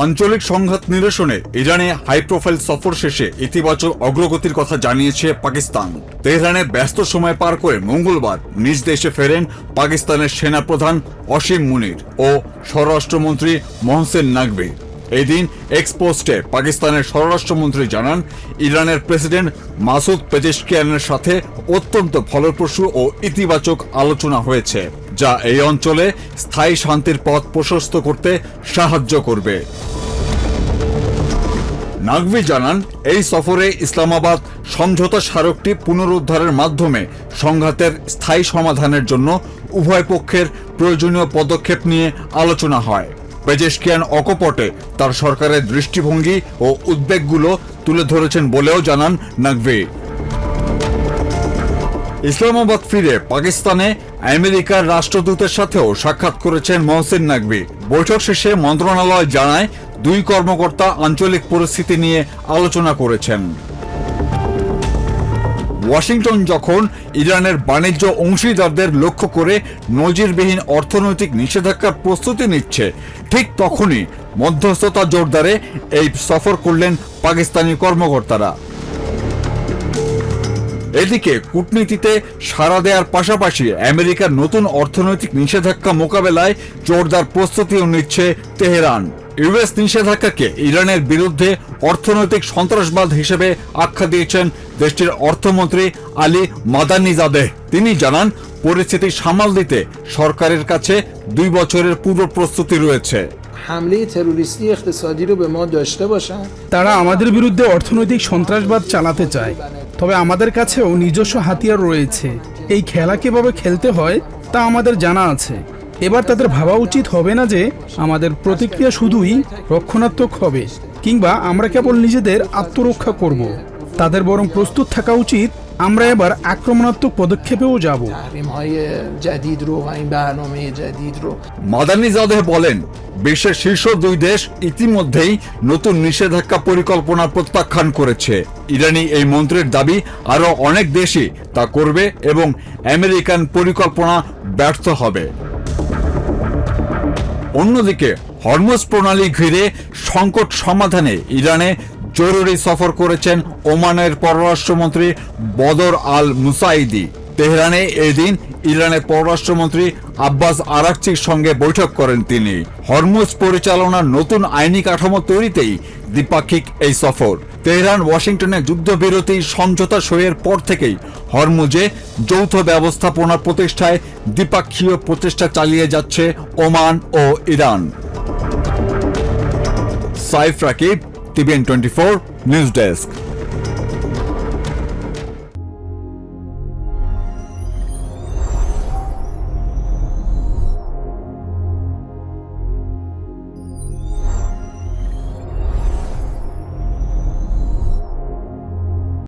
আঞ্চলিক সংঘাত নিরসনে ইরানে হাই প্রোফাইল সফর শেষে ইতিবাচক অগ্রগতির কথা জানিয়েছে পাকিস্তান। তেহরানে ব্যস্ত সময় পার করে মঙ্গলবার নিজ দেশে ফেরেন পাকিস্তানের সেনাপ্রধান অসীম মুনির ও স্বরাষ্ট্রমন্ত্রী মোহসেন নাকভি। এই দিন এক্স পোস্টে পাকিস্তানের স্বরাষ্ট্রমন্ত্রী জানান, ইরানের প্রেসিডেন্ট মাসুদ পেজেশকিয়ানের সাথে অত্যন্ত ফলপ্রসূ ও ইতিবাচক আলোচনা হয়েছে, যা এই অঞ্চলে স্থায়ী শান্তির পথ প্রশস্ত করতে সাহায্য করবে। নাকভি জানান, এই সফরে ইসলামাবাদ সমঝোতা স্মারকটি পুনরুদ্ধারের মাধ্যমে সংঘাতের স্থায়ী সমাধানের জন্য উভয় পক্ষের প্রয়োজনীয় পদক্ষেপ নিয়ে আলোচনা হয়। পেজেশকিয়ান অকপটে তার সরকারের দৃষ্টিভঙ্গি ও উদ্বেগগুলো তুলে ধরেছেন বলেও জানান নাকভি। ইসলামাবাদ ফিরে পাকিস্তানে আমেরিকার রাষ্ট্রদূতের সাথেও সাক্ষাৎ করেছেন মোহসেন নাকভি। বৈঠক শেষে মন্ত্রণালয় জানায়, দুই কর্মকর্তা আঞ্চলিক পরিস্থিতি নিয়ে আলোচনা করেছেন। ওয়াশিংটন যখন ইরানের বাণিজ্য অংশীদারদের লক্ষ্য করে নজিরবিহীন অর্থনৈতিক নিষেধাজ্ঞার প্রস্তুতি নিচ্ছে, ঠিক তখনই মধ্যস্থতা জোরদারে এই সফর করলেন পাকিস্তানি কর্মকর্তারা। এদিকে কূটনীতিতে সাড়া দেওয়ার পাশাপাশি আমেরিকার নতুন অর্থনৈতিক নিষেধাজ্ঞা মোকাবেলায় জোরদার প্রস্তুতিও নিচ্ছে তেহরান। ইউএস নিষেধাজ্ঞাকে ইরানের বিরুদ্ধে অর্থনৈতিক সন্ত্রাসবাদ হিসেবে আখ্যা দিয়েছেন দেশটির অর্থমন্ত্রী আলী মাদানিজাদেহ। তিনি জানান, পরিস্থিতি সামাল দিতে সরকারের কাছে 2 বছরের পূর্ব প্রস্তুতি রয়েছে। তারা আমাদের বিরুদ্ধে অর্থনৈতিক সন্ত্রাসবাদ চালাতে চায়, তবে আমাদের কাছেও নিজস্ব হাতিয়ার রয়েছে। এই খেলা কিভাবে খেলতে হয় তা আমাদের জানা আছে। এবার তাদের ভাবা উচিত হবে না যে আমাদের প্রতিক্রিয়া শুধুই রক্ষণাত্মক হবে কিংবা আমরা কেবল নিজেদের আত্মরক্ষা করব। তাদের বরং প্রস্তুত থাকা উচিত আমরা এবার আক্রমণাত্মক পদক্ষেপেও যাব। মাদানিজাদেহ বলেন, বিশ্বের শীর্ষ 2 দেশ ইতিমধ্যেই নতুন নিষেধাজ্ঞা পরিকল্পনা প্রত্যাখ্যান করেছে। ইরানি এই মন্ত্রীর দাবি, আরও অনেক দেশই তা করবে এবং আমেরিকান পরিকল্পনা ব্যর্থ হবে। অন্যদিকে হরমুজ প্রণালী ঘিরে সংকট সমাধানে ইরানে জরুরি সফর করেছেন ওমানের পররাষ্ট্রমন্ত্রী বদর আল মুসাইদি। তেহরানে এদিন ইরানের পররাষ্ট্রমন্ত্রী আব্বাস আরাকচির সঙ্গে বৈঠক করেন তিনি। হরমুজ পরিচালনার নতুন আইনি কাঠামো তৈরিতেই দ্বিপাক্ষিক এই সফর। তেহরান ওয়াশিংটনে যুদ্ধবিরতি সমঝোতা সইয়ের পর থেকেই হরমুজে যৌথ ব্যবস্থাপনা প্রতিষ্ঠায় দ্বিপাক্ষীয় প্রচেষ্টা চালিয়ে যাচ্ছে ওমান ও Iran. Saif Rakib, TVN24 news desk.